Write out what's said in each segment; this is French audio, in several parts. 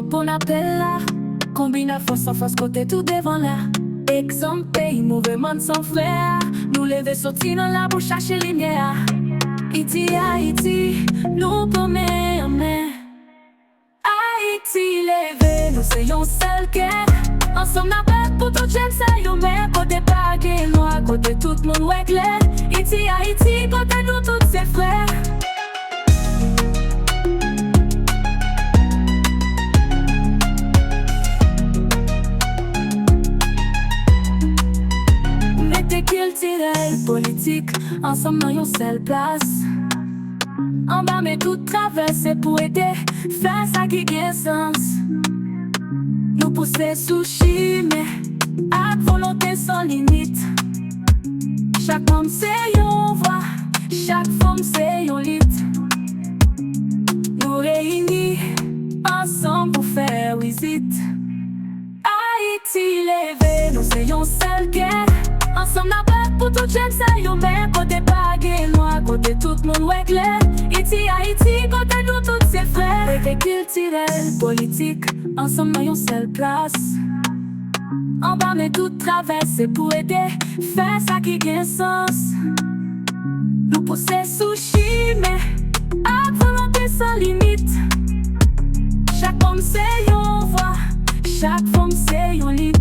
bon appel là. Konbina fòskote tout devan là. Ekzanp peyi moverman sans frères. Nous leve soti dans labou chache limyè. ITIYAyiti, nous promets amen. Ayiti leve, nous c'est yon seul cœur. Ansanm apèl pour tout jen sa yo men. Kote pa gen noir, kote tout moun wè clair. ITIYAyiti, kote nous tous ses frères. Mete kiltirèl, politik, Ansanm nan yon seul plas. Anba met tout, travèse pour aider, faire ça qui gen sens. Nous pousser sous chimen, avec volonté sans limite. Chaque homme c'est yon voix, chaque femme c'est yon lit. Nous réunis ensemble pour faire visite. Ayiti leve, nous c'est yon seul cœur. Ansanm apèl pour tout jen sa yo men. Kote pa gen noir, kote tout moun wè clair. ITIYAyiti, kote nous tous ses frères. Mete kiltirèl, politik, Ansanm nan yon seul plas. Anba met tout, travèse pour aider, faire ça qui gen sens. Nous pousser sous chimen, avec volonté sans limite. Chaque homme c'est yon voix, chaque femme c'est yon lit.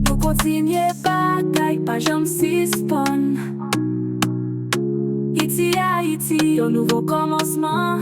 Nous continuer bataille, pas jamais suspendre. ITIYAyiti, un nouveau commencement.